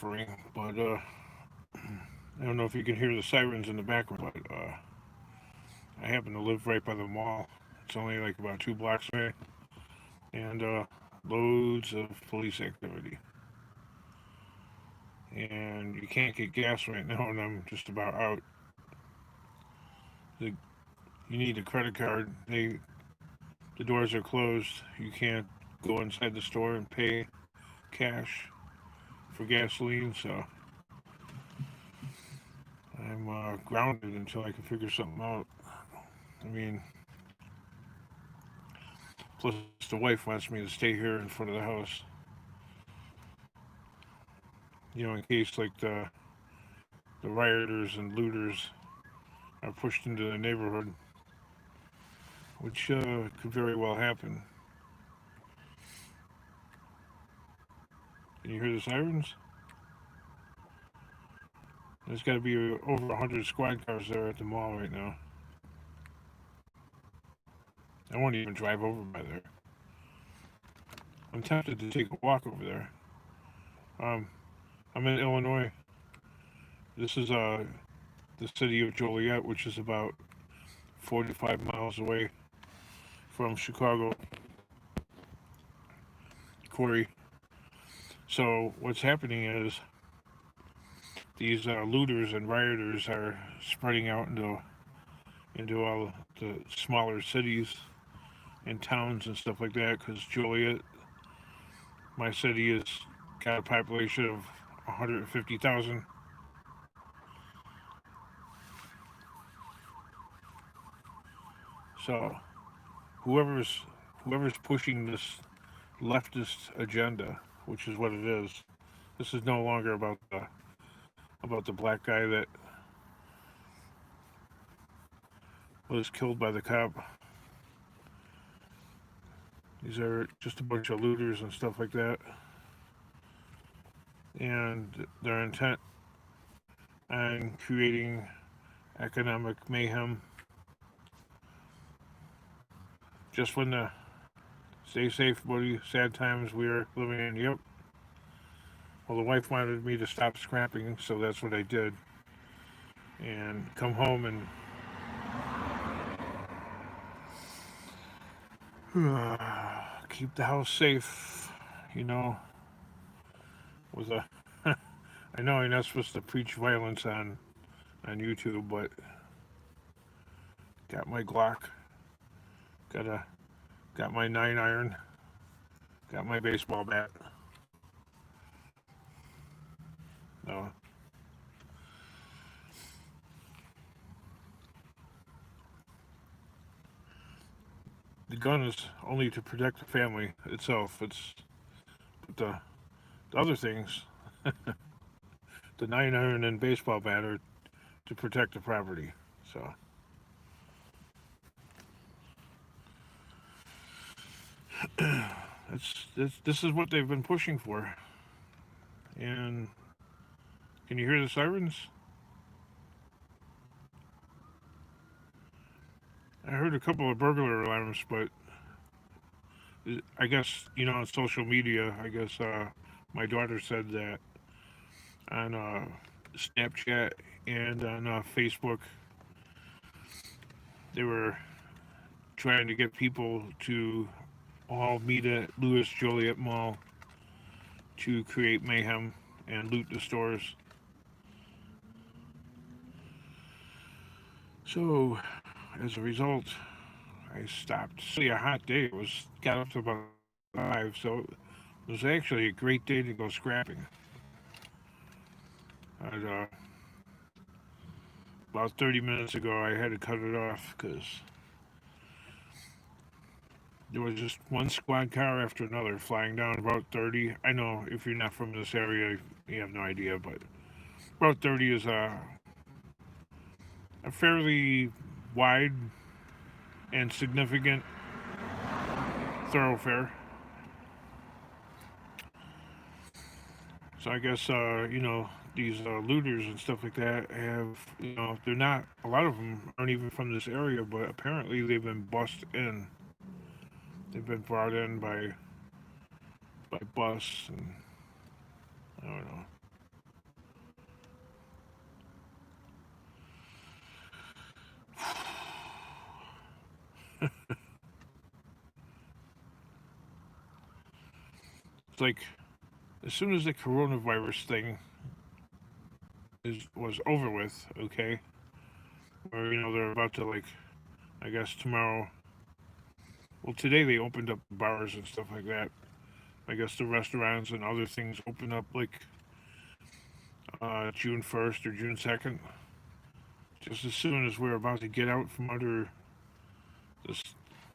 buffering, but I don't know if you can hear the sirens in the background, but I happen to live right by the mall. It's only like about 2 blocks away, and loads of police activity. And you can't get gas right now, and I'm just about out. The, you need a credit card. The doors are closed. You can't go inside the store and pay cash for gasoline, so I'm grounded until I can figure something out. I mean, plus the wife wants me to stay here in front of the house, in case like the rioters and looters are pushed into the neighborhood, which could very well happen. Can you hear the sirens? There's got to be over 100 squad cars there at the mall right now. I won't even drive over by there. I'm tempted to take a walk over there. Um, I'm in Illinois. This is the city of Joliet, which is about 45 miles away from Chicago, Corey. So what's happening is these looters and rioters are spreading out into all the smaller cities and towns and stuff like that. Because Joliet, my city, has got a population of 150,000. So whoever's pushing this leftist agenda, which is what it is, this is no longer about the black guy that was killed by the cop. These are just a bunch of looters and stuff like that. And their intent on creating economic mayhem just when the stay safe, buddy, sad times we are living in. Yep. Well, the wife wanted me to stop scrapping, so that's what I did. And come home and keep the house safe, you know, with a I know I'm not supposed to preach violence on YouTube, but got my Glock, got my 9 iron, got my baseball bat. No. The gun is only to protect the family itself. It's but the other things, the 9 iron and baseball bat, are to protect the property. So this is what they've been pushing for. And can you hear the sirens? I heard a couple of burglar alarms, but I guess on social media, I guess my daughter said that on Snapchat and on Facebook, they were trying to get people to all meet at Louis Joliet Mall to create mayhem and loot the stores. So, as a result, I stopped. It's really a hot day. It was got up to about 5, so it was actually a great day to go scrapping. And, about 30 minutes ago, I had to cut it off because there was just one squad car after another flying down about 30. I know if you're not from this area, you have no idea, but about 30 is a fairly wide and significant thoroughfare. So I guess these looters and stuff like that have they're not, a lot of them aren't even from this area, but apparently they've been bussed in. They've been brought in by bus, and I don't know. It's like as soon as the coronavirus thing was over with, okay, or they're about to, like, I guess tomorrow. Well, today they opened up bars and stuff like that. I guess the restaurants and other things open up like June 1st or June 2nd. Just as soon as we're about to get out from under this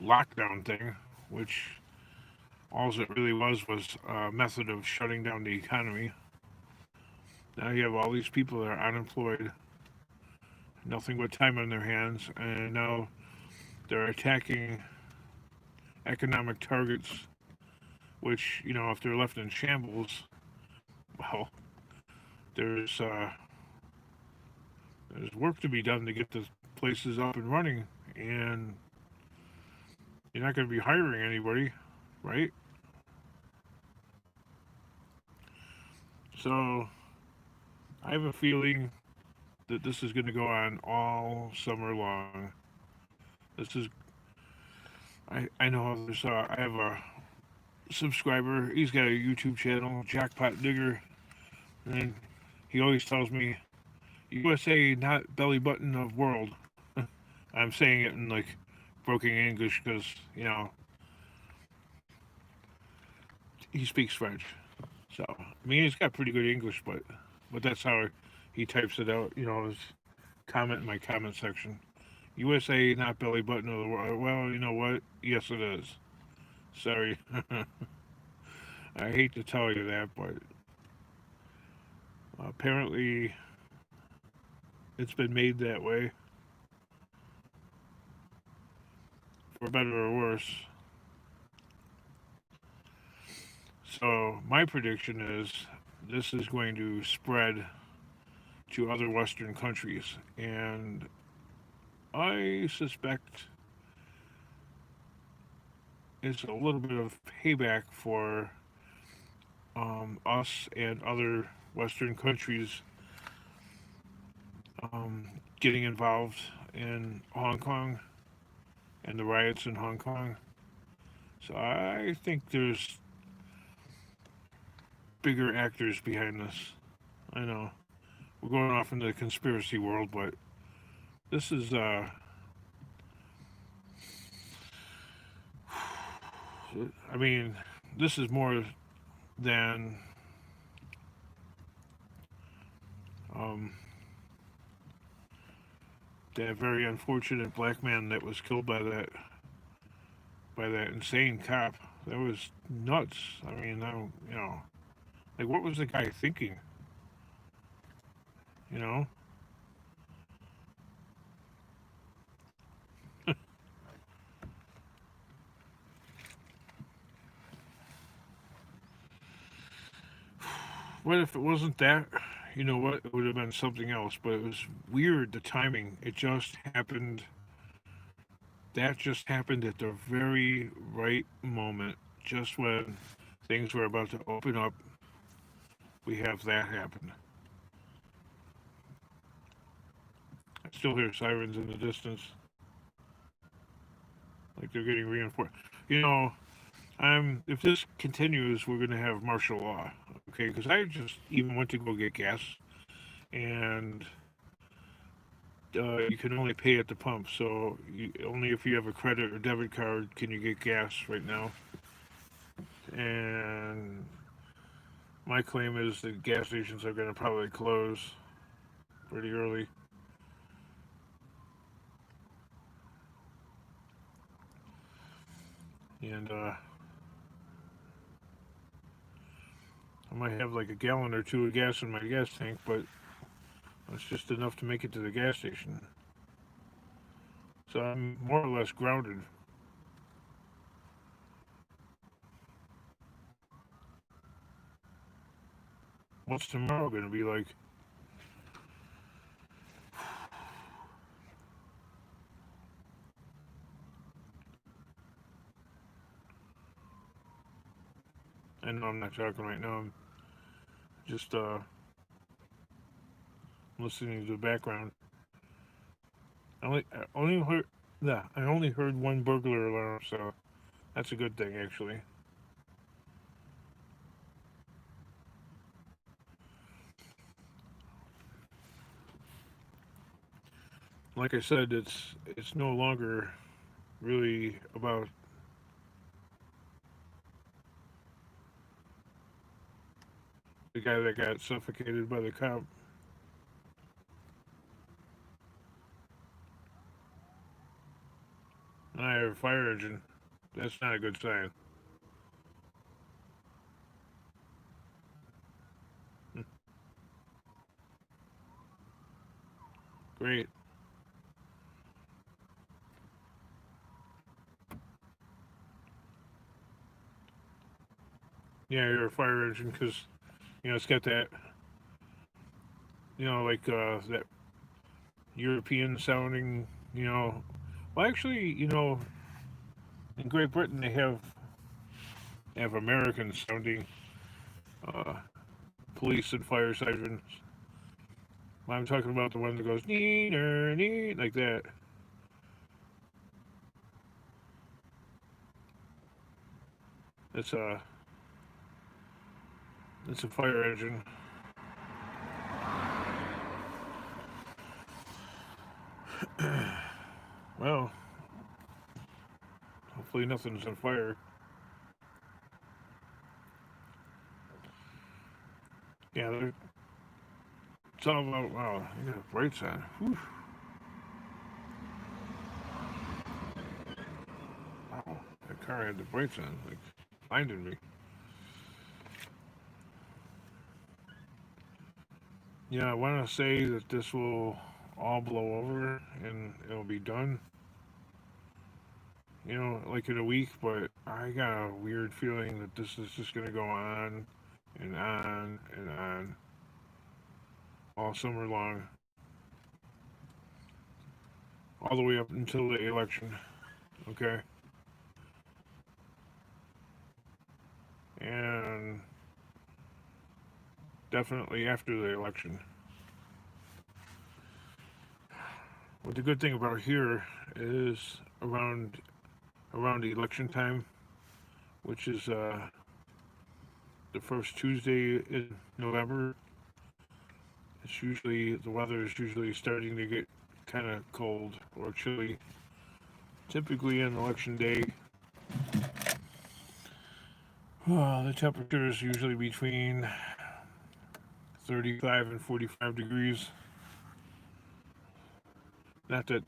lockdown thing, which all it really was a method of shutting down the economy. Now you have all these people that are unemployed, nothing but time on their hands, and now they're attacking economic targets, which, if they're left in shambles, well, there's there's work to be done to get the places up and running, and you're not going to be hiring anybody, right? So I have a feeling that this is going to go on all summer long. This is, I know there's, I have a subscriber. He's got a YouTube channel, Jackpot Digger, and he always tells me, USA, not belly button of world. I'm saying it in like broken English because, he speaks French. So, I mean, he's got pretty good English, but that's how he types it out, his comment in my comment section. USA, not belly button of the world. Well, you know what? Yes, it is. Sorry. I hate to tell you that, but apparently it's been made that way, for better or worse. So, my prediction is this is going to spread to other Western countries, and I suspect it's a little bit of payback for us and other Western countries getting involved in Hong Kong and the riots in Hong Kong. So I think there's bigger actors behind this. I know we're going off into the conspiracy world, but this is I mean, this is more than um, that very unfortunate black man that was killed by that insane cop. That was nuts. I mean, like what was the guy thinking? You know? What if it wasn't that? You know what? It would have been something else, but it was weird, the timing. It just happened. That just happened at the very right moment. Just when things were about to open up, we have that happen. I still hear sirens in the distance. Like they're getting reinforced. You know, if this continues, we're going to have martial law. Okay, because I just even went to go get gas, and you can only pay at the pump. So only if you have a credit or debit card can you get gas right now. And my claim is that gas stations are going to probably close pretty early. And I might have like a gallon or two of gas in my gas tank, but it's just enough to make it to the gas station. So I'm more or less grounded. What's tomorrow going to be like? I know I'm not talking right now. I'm just listening to the background. I only heard I only heard one burglar alarm, so that's a good thing actually. like I said, it's no longer really about the guy that got suffocated by the cop. And I have a fire engine. That's not a good sign. Great. Yeah, you're a fire engine because it's got that like that European sounding. Well, actually, in Great Britain they have American sounding uh, police and fire sirens. I'm talking about the one that goes nee nee like that. It's a it's a fire engine. Well, hopefully nothing's on fire. Yeah, it's all about wow. You got brights on. Whew. Wow, that car had the brights on, like blinding me. Yeah, I want to say that this will all blow over and it'll be done. Like in a week, but I got a weird feeling that this is just gonna go on and on and on all summer long, all the way up until the election. Okay, and definitely after the election. But the good thing about here is around election time, which is the first Tuesday in November. The weather is usually starting to get kind of cold or chilly. Typically on election day, the temperature is usually between 35 and 45 degrees. Not that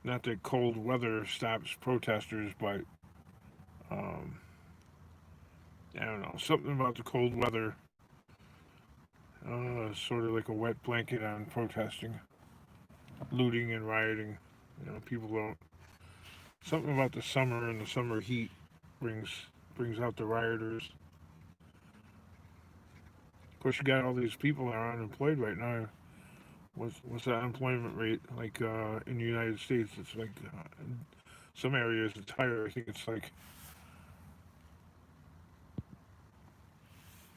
not that cold weather stops protesters, but um, I don't know, something about the cold weather, sort of like a wet blanket on protesting, looting and rioting. People don't. Something about the summer and the summer heat brings brings out the rioters. Of course, you got all these people that are unemployed right now. What's the unemployment rate like in the United States? It's like in some areas it's higher. I think it's like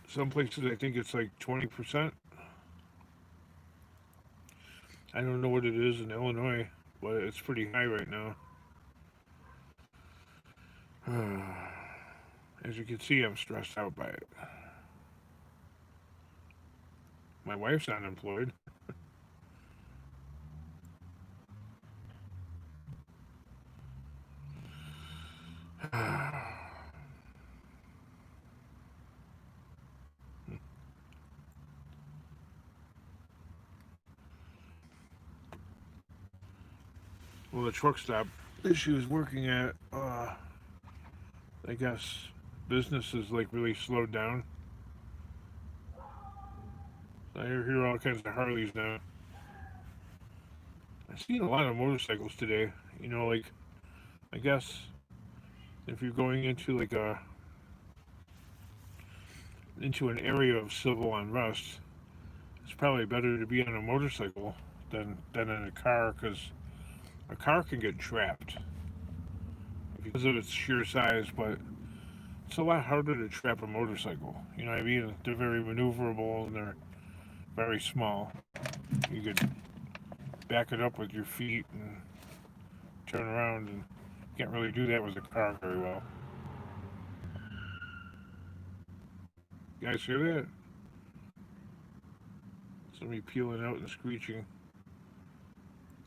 some places. I think it's like 20%. I don't know what it is in Illinois, but it's pretty high right now. As you can see, I'm stressed out by it. My wife's unemployed. Well, the truck stop that she was working at, I guess business is like really slowed down. I hear all kinds of Harleys now. I've seen a lot of motorcycles today. Like I guess if you're going into an area of civil unrest, it's probably better to be on a motorcycle than in a car because a car can get trapped because of its sheer size, but it's a lot harder to trap a motorcycle. You know what I mean? They're very maneuverable and they're very small. You could back it up with your feet and turn around, and you can't really do that with a car very well. You guys hear that? Somebody peeling out and screeching.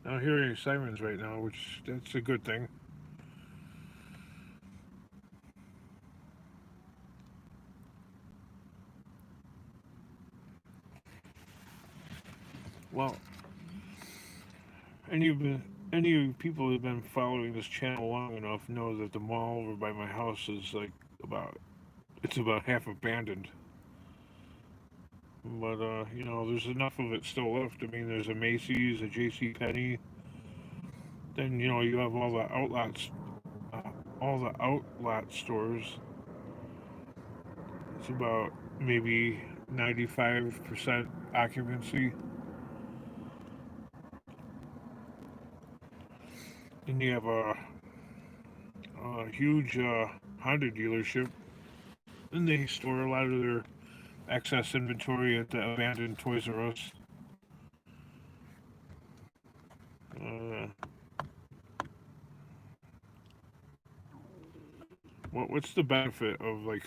I don't hear any sirens right now, which that's a good thing. Well, any of been any people who've been following this channel long enough know that the mall over by my house is like about it's about half abandoned. But there's enough of it still left. I mean, there's a Macy's, a J.C. Penney. Then you have uh, all the outlet stores. It's about maybe 95% occupancy. Then you have a huge Honda dealership, and they store a lot of their excess inventory at the abandoned Toys R Us. Uh, what's the benefit of like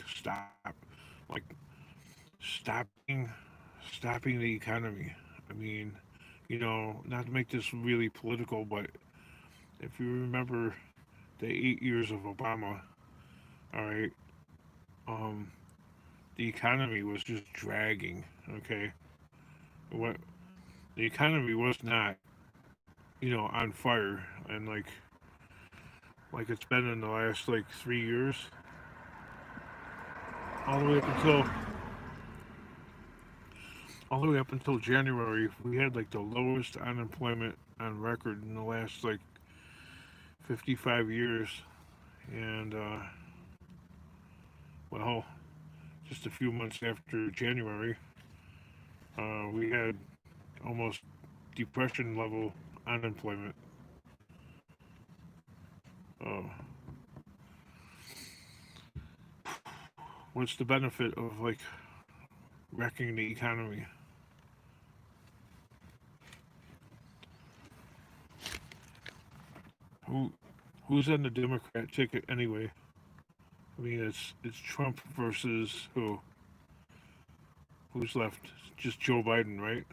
stopping stopping the economy? I mean, not to make this really political, but if you remember the 8 years of Obama, all right, um, the economy was just dragging. Okay, what the economy was not, on fire, and like it's been in the last like 3 years, all the way up until all the way up until January, we had like the lowest unemployment on record in the last like 55 years, and well, just a few months after January, we had almost depression level unemployment. Uh, what's the benefit of like wrecking the economy? Who who's on the Democrat ticket anyway? I mean, it's Trump versus who? Who's left? Just Joe Biden, right?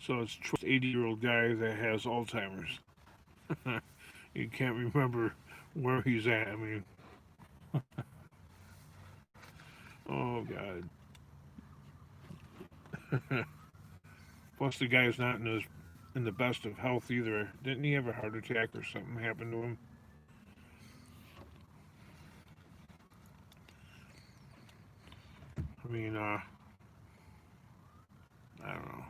So it's Trump's 80-year-old guy that has Alzheimer's. You can't remember where he's at. I mean, oh god. Plus, the guy's not in the best of health either. Didn't he have a heart attack or something happened to him? I mean, I don't know.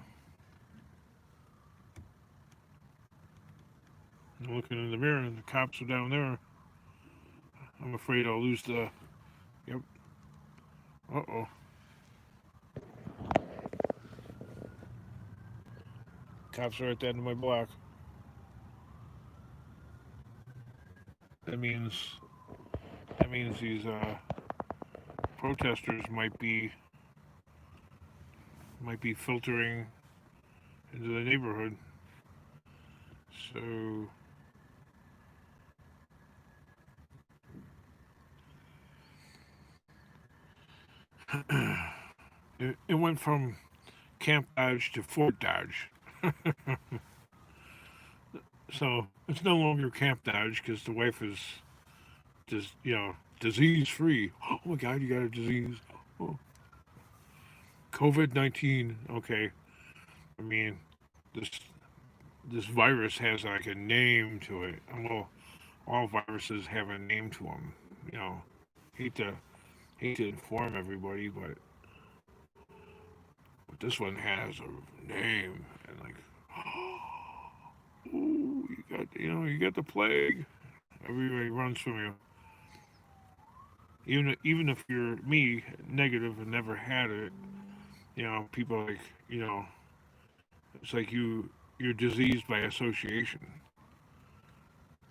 I'm looking in the mirror and the cops are down there. I'm afraid I'll lose the. Yep. Uh oh. Cops are at the end of my block. That means these protesters might be filtering into the neighborhood. So it went from Camp Dodge to Fort Dodge. So it's no longer Camp Dodge because the wife is just disease free. Oh my God, you got a disease. Oh, COVID-19. Okay, I mean this this virus has like a name to it. Well, all viruses have a name to them. You know, hate to hate to inform everybody, but this one has a name and like, ooh, you got the plague. Everybody runs from you. Even if you're me, negative and never had it, people like it's like you're diseased by association.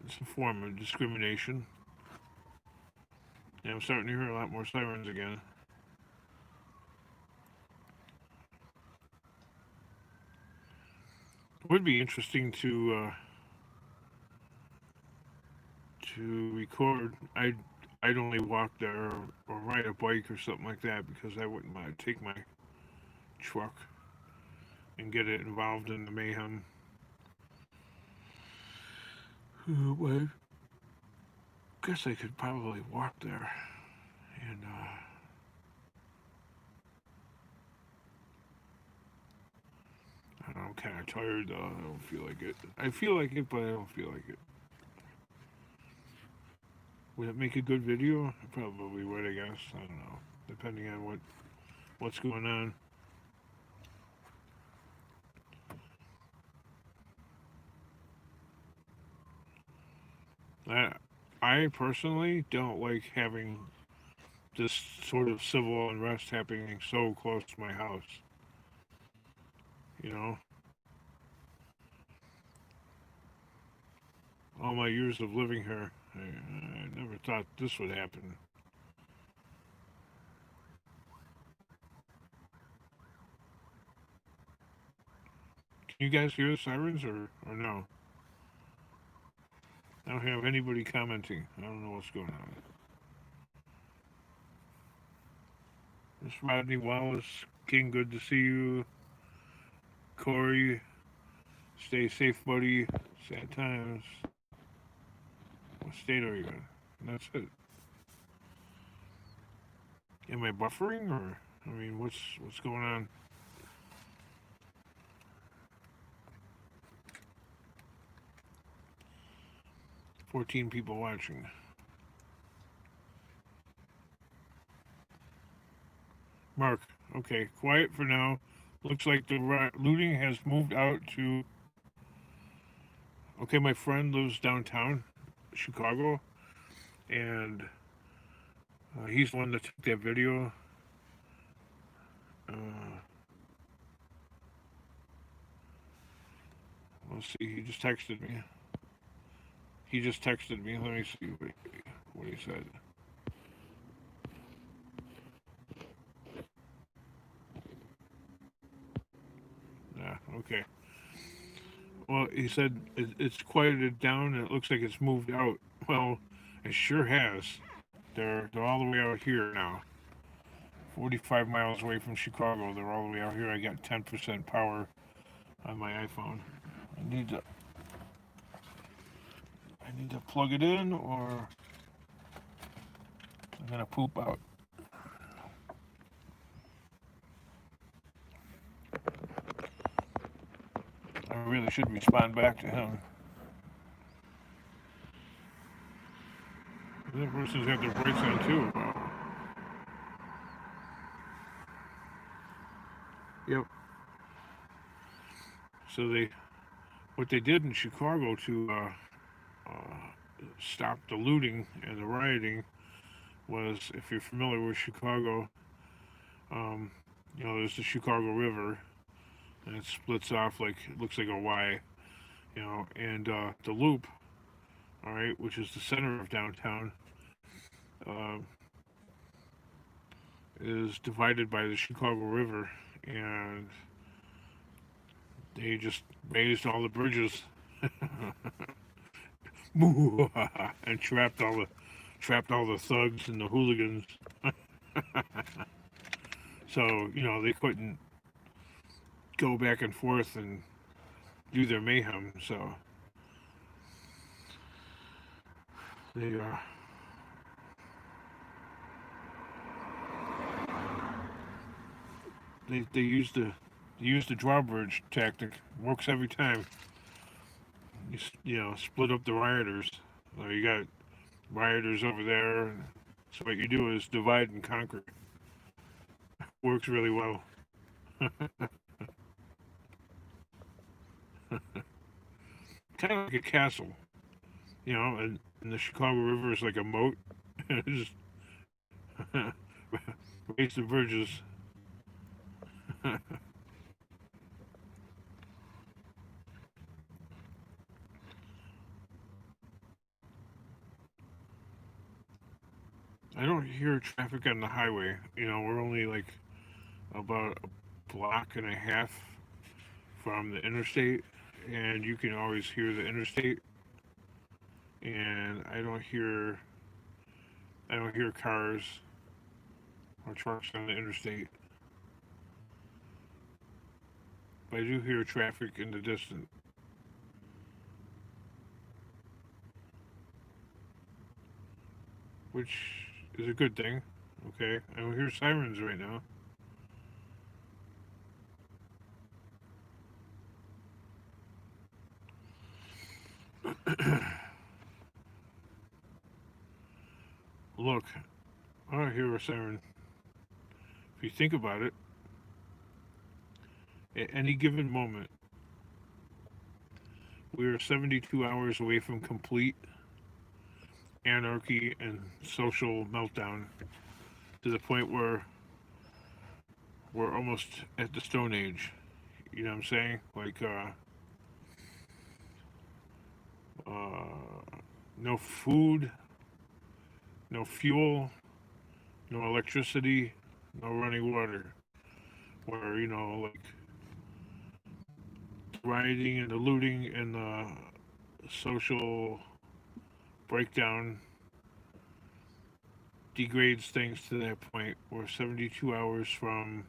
It's a form of discrimination. Yeah, I'm starting to hear a lot more sirens again. It would be interesting to record. I'd only walk there or ride a bike or something like that because I wouldn't want to take my truck and get it involved in the mayhem. Well, I guess I could probably walk there. And I don't know, I'm kind of tired though. I don't feel like it. I feel like it, but I don't feel like it. Would it make a good video? It probably would, I guess. I don't know. Depending on what's going on. I personally don't like having this sort of civil unrest happening so close to my house. You know, all my years of living here, I never thought this would happen. Can you guys hear the sirens or no? I don't have anybody commenting. I don't know what's going on. This Rodney Wallace, King, good to see you. Corey, stay safe, buddy. Sad times. What state are you in? And that's it. Am I buffering or? I mean, what's going on? $14 people watching. Mark, okay, quiet for now. Looks like the looting has moved out to. Okay, my friend lives downtown, Chicago, and he's the one that took that video. Let's see, he just texted me. Let me see what he said. Yeah, okay. Well, he said it's quieted down and it looks like it's moved out. Well, it sure has. They're all the way out here now. 45 miles away from Chicago. They're all the way out here. I got 10% power on my iPhone. I need to plug it in or I'm gonna poop out. I really should respond back to him. That person's got their brakes on too. Wow. Yep. So what they did in Chicago to stop the looting and the rioting was, if you're familiar with Chicago, there's the Chicago River, and it splits off like it looks like a Y, and the Loop, all right, which is the center of downtown, uh, is divided by the Chicago River, and they just raised all the bridges and trapped all the thugs and the hooligans. So they couldn't go back and forth and do their mayhem. So they they used the drawbridge tactic. Works every time. You split up the rioters. You got rioters over there. So what you do is divide and conquer. Works really well. Kind of like a castle, and the Chicago River is like a moat. Just raise the bridges. I don't hear traffic on the highway. We're only like about a block and a half from the interstate, and you can always hear the interstate. And I don't hear cars or trucks on the interstate. but I do hear traffic in the distance, which is a good thing. Okay, I don't hear sirens right now. Look, I don't hear a siren. If you think about it, at any given moment, we are 72 hours away from complete anarchy and social meltdown to the point where we're almost at the Stone Age. You know what I'm saying? Like, no food, no fuel, no electricity, no running water. Where, like rioting and the looting and the social breakdown degrades things to that point. We're 72 hours from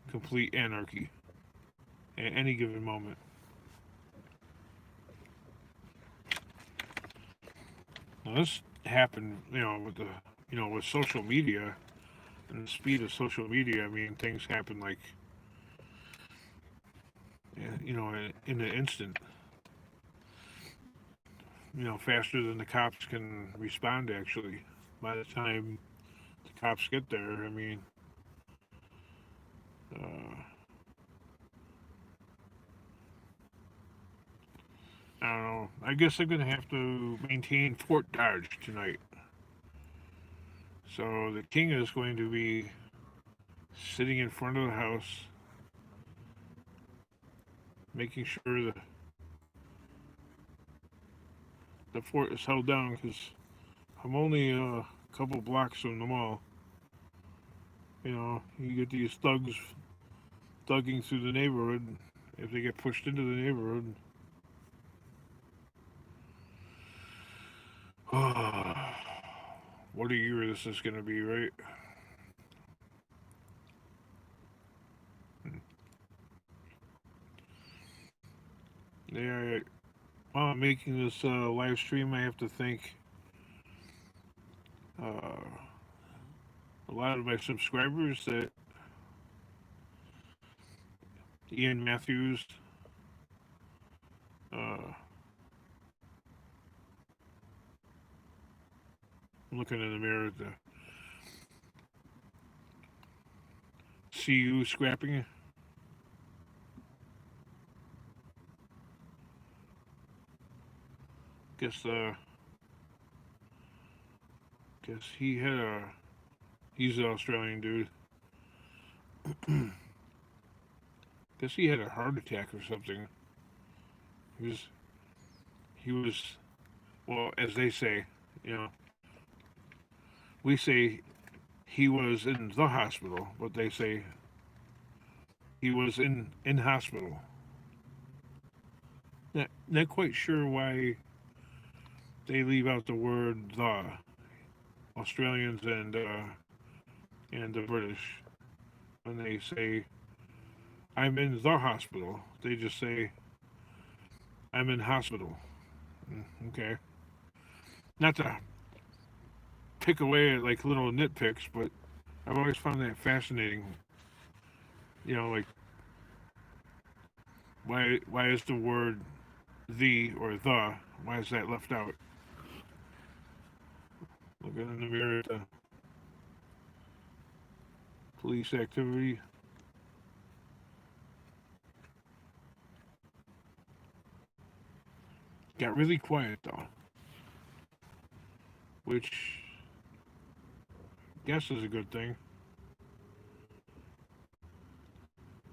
complete anarchy at any given moment. Now this happened, with social media and the speed of social media. I mean, things happen like, in an instant. Faster than the cops can respond. Actually, by the time the cops get there, I mean, I don't know. I guess I'm gonna have to maintain Fort Dodge tonight. So the king is going to be sitting in front of the house, making sure that the fort is held down because I'm only a couple blocks from the mall. You get these thugs thugging through the neighborhood. If they get pushed into the neighborhood, what a year this is going to be, right? Yeah, while I'm making this live stream, I have to thank a lot of my subscribers that Ian Matthews, I'm looking in the mirror at the CU scrapping. Guess he's an Australian dude. Guess he had a heart attack or something. He was well, as they say, we say he was in the hospital, but they say he was in hospital. Not quite sure why they leave out the word the. Australians and the British, when they say I'm in the hospital, they just say I'm in hospital. Okay, not to pick away at like little nitpicks, but I've always found that fascinating. Like why is the word the or the, why is that left out? Looking in the mirror at the police activity. Got really quiet though, which I guess is a good thing.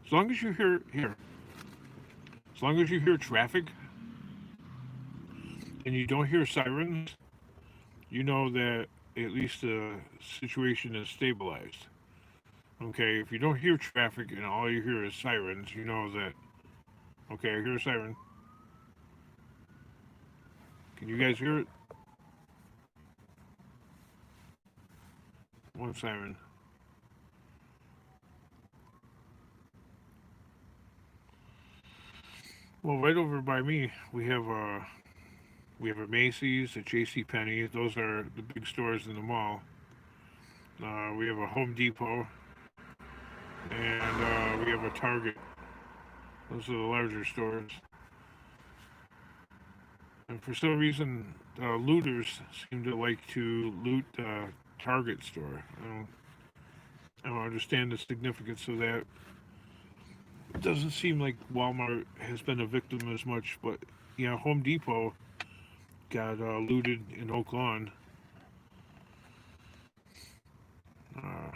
As long as you as long as you hear traffic and you don't hear sirens, you know that at least the situation is stabilized. Okay, if you don't hear traffic and all you hear is sirens, you know that, okay, I hear a siren. Can you guys hear it? One siren. Well, right over by me, we have a Macy's, a J.C. Penney. Those are the big stores in the mall. We have a Home Depot, and we have a Target. Those are the larger stores. And for some reason, looters seem to like to loot the Target store. I don't understand the significance of that. It doesn't seem like Walmart has been a victim as much, but yeah, Home Depot got looted in Oak Lawn. Uh,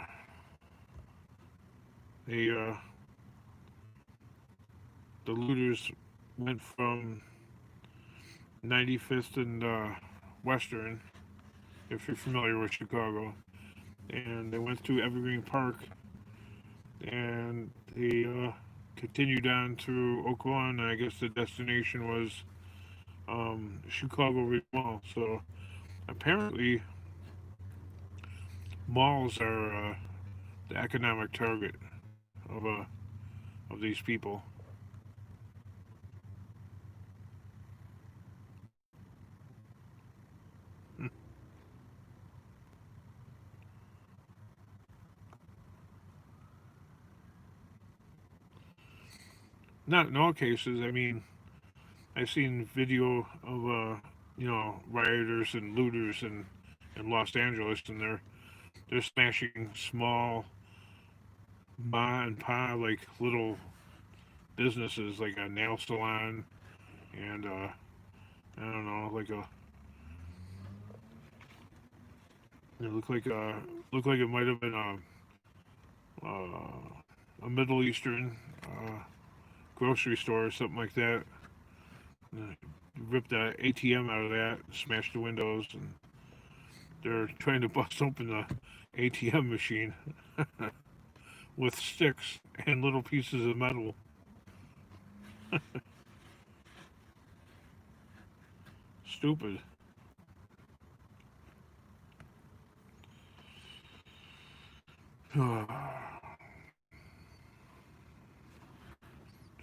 they the looters went from 95th and Western, if you're familiar with Chicago, and they went through Evergreen Park, and they continued on through Oak Lawn. And I guess the destination was Chicago Ridge Mall. So apparently, malls are the economic target of of these people. Not in all cases. I mean, I've seen video of rioters and looters in Los Angeles, and they're smashing small ma and pa like little businesses, like a nail salon and I don't know, like a it looked like it might have been a Middle Eastern grocery store or something like that. Ripped the ATM out of that, smashed the windows, and they're trying to bust open the ATM machine with sticks and little pieces of metal. Stupid.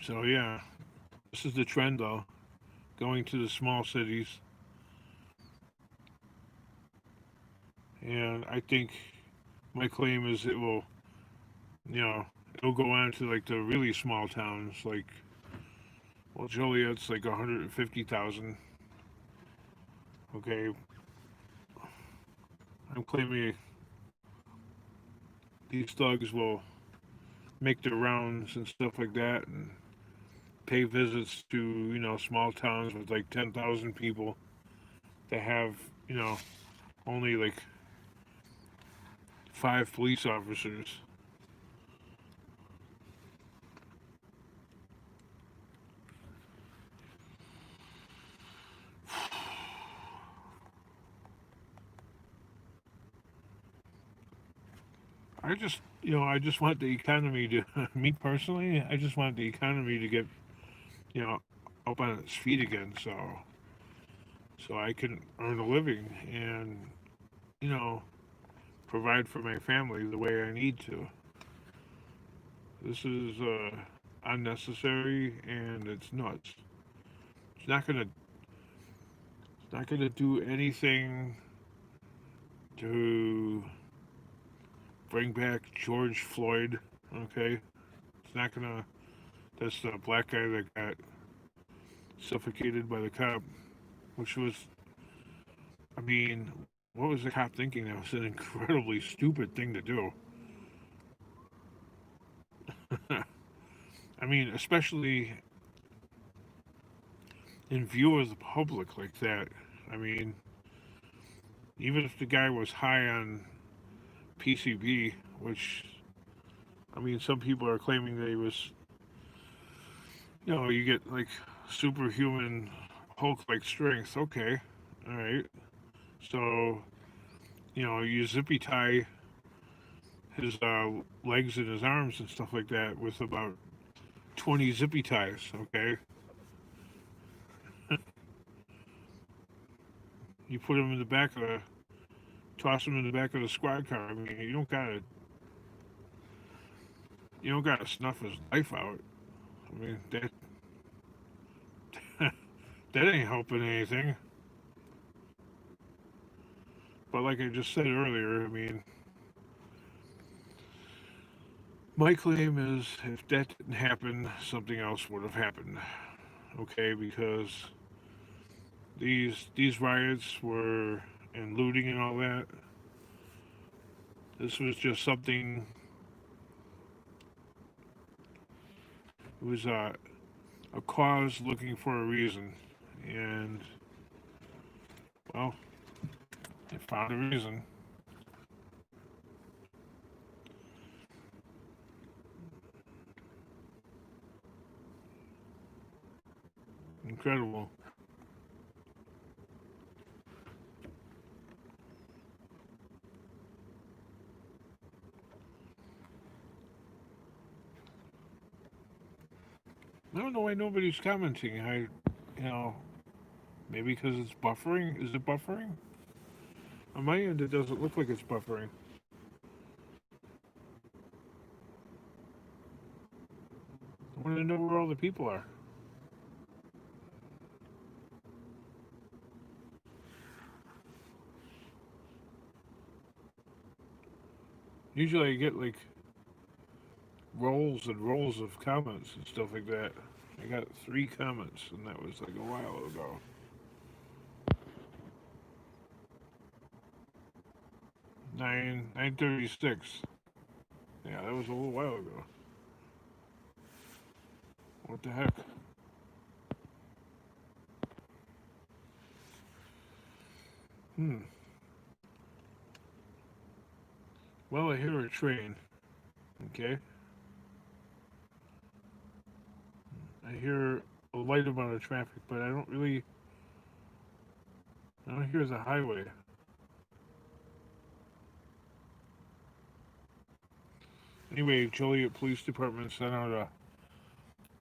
So yeah, this is the trend though. Going to the small cities, and I think my claim is it will, you know, it'll go on to like the really small towns, like well, Joliet's like 150,000. Okay, I'm claiming these thugs will make their rounds and stuff like that, and pay visits to small towns with like 10,000 people that have only like 5 police officers. I just want the economy to, me personally, I just want the economy to get, you know, up on its feet again, so I can earn a living and, you know, provide for my family the way I need to. This is unnecessary and it's nuts. It's not gonna, it's not gonna do anything to bring back George Floyd. Okay, it's not gonna. That's the black guy that got suffocated by the cop, which was, I mean, what was the cop thinking? That was an incredibly stupid thing to do. I mean, especially in view of the public like that. I mean, even if the guy was high on PCB, which, I mean, some people are claiming that he was, you get like superhuman Hulk like strength. Okay, all right. So, you zippy tie his legs and his arms and stuff like that with about 20 zippy ties. Okay, you put him in the back of the, toss him in the back of the squad car. I mean, you don't gotta snuff his life out. I mean, That ain't helping anything. But like I just said earlier, I mean, my claim is if that didn't happen, something else would have happened. Okay, because these riots were and looting and all that. This was just something. It was a cause looking for a reason, and well, they found a reason. Incredible. I don't know why nobody's commenting. You know, maybe because it's buffering. Is it buffering? On my end, it doesn't look like it's buffering. I want to know where all the people are. Usually, I get like rolls and rolls of comments and stuff like that. I got 3 comments, and that was like a while ago. 9:36. Yeah, that was a little while ago. What the heck? Hmm. Well, I hear a train. Okay. I hear a light amount of traffic, but I don't really. I don't hear the highway. Anyway, Joliet Police Department sent out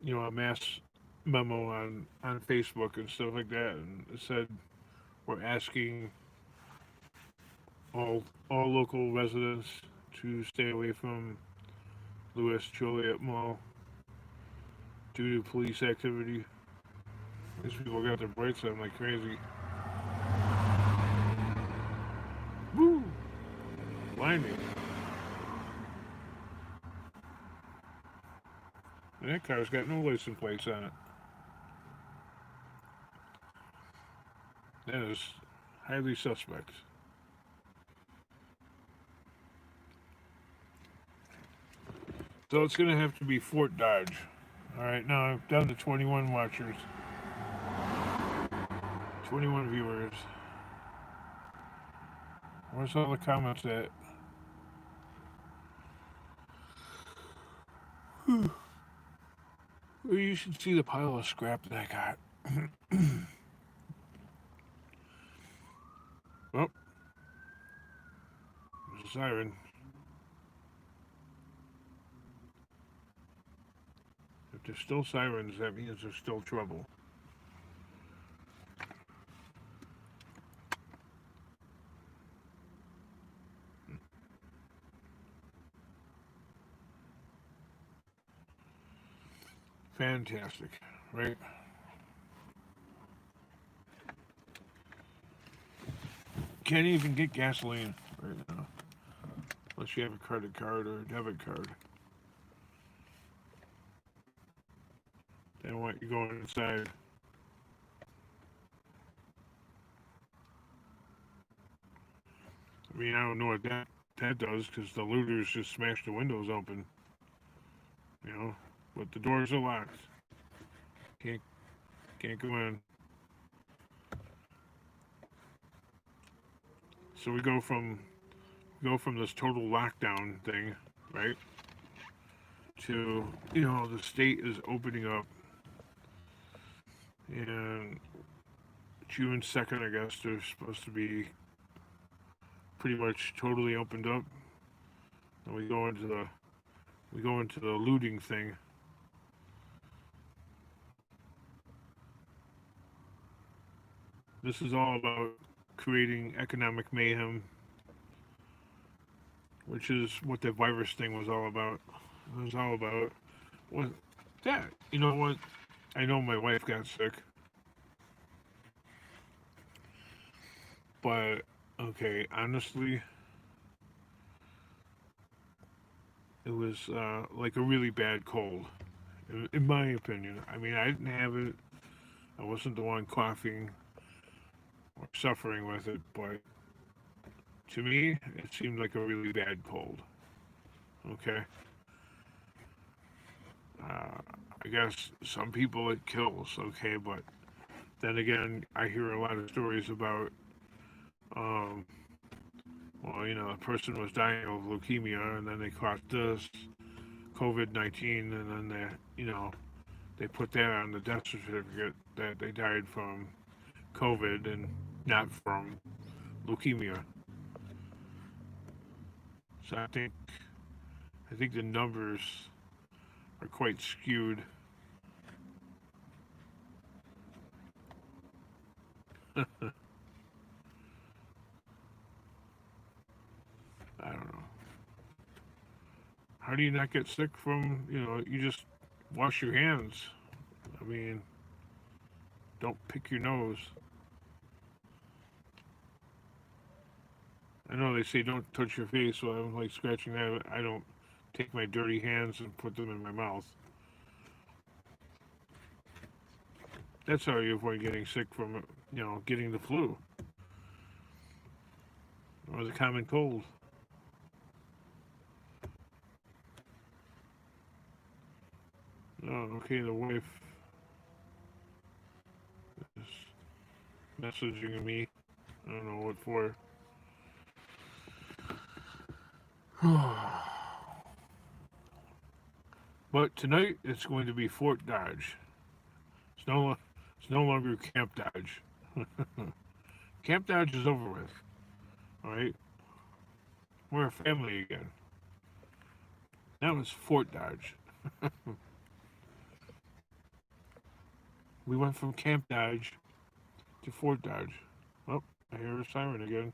a mass memo on Facebook and stuff like that, and it said we're asking all local residents to stay away from Lewis Joliet Mall due to police activity. These people got their brakes on like crazy. Woo! Blinding. And that car's got no license plates on it. That is highly suspect. So it's going to have to be Fort Dodge. All right, now I'm down to 21 watchers, 21 viewers. Where's all the comments at? Well, you should see the pile of scrap that I got. Oh, there's a siren. If there's still sirens, that means there's still trouble. Fantastic, right? Can't even get gasoline right now unless you have a credit card or a debit card. They don't want you going inside. I mean, I don't know what that does because the looters just smashed the windows open. You know, but the doors are locked. Can't can't go in. So we go from this total lockdown thing, right? To the state is opening up, and June 2nd, I guess they're supposed to be pretty much totally opened up, and we go into the looting thing. This is all about creating economic mayhem, which is what the virus thing was all about. It was all about what that. You know what? I know my wife got sick. But okay, honestly, it was like a really bad cold, in my opinion. I mean, I didn't have it. I wasn't the one coughing or suffering with it, but to me, it seemed like a really bad cold. Okay, uh, I guess some people it kills. Okay, but then again, I hear a lot of stories about, um, well, the person was dying of leukemia, and then they caught this COVID-19, and then they put that on the death certificate that they died from COVID and not from leukemia. So I think the numbers are quite skewed. I don't know. How do you not get sick from, you just wash your hands? I mean, don't pick your nose. I know they say don't touch your face, so I'm like scratching that. I don't take my dirty hands and put them in my mouth. That's how you avoid getting sick from, getting the flu or the common cold. Oh, okay, the wife is messaging me. I don't know what for. But tonight it's going to be Fort Dodge. It's no longer Camp Dodge. Camp Dodge is over with. All right, we're a family again. Now it's Fort Dodge. We went from Camp Dodge to Fort Dodge. Oh, I hear a siren again.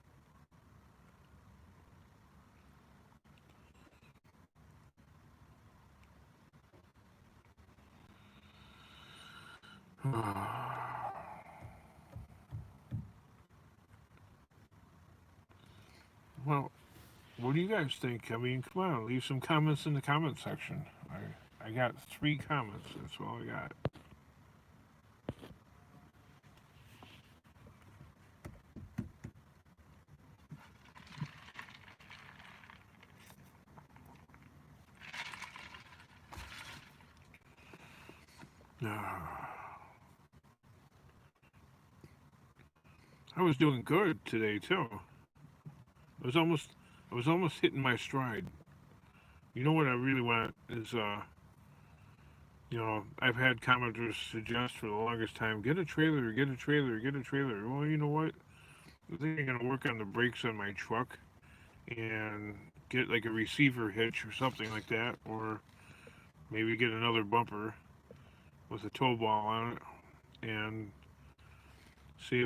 Well, what do you guys think? I mean, come on, leave some comments in the comment section. I got 3 comments. That's all I got. I was doing good today too. I was almost I was almost hitting my stride. You know what I really want is I've had commenters suggest for the longest time, get a trailer, get a trailer, get a trailer. Well, you know what? I think I'm gonna work on the brakes on my truck and get like a receiver hitch or something like that, or maybe get another bumper with a tow ball on it and see if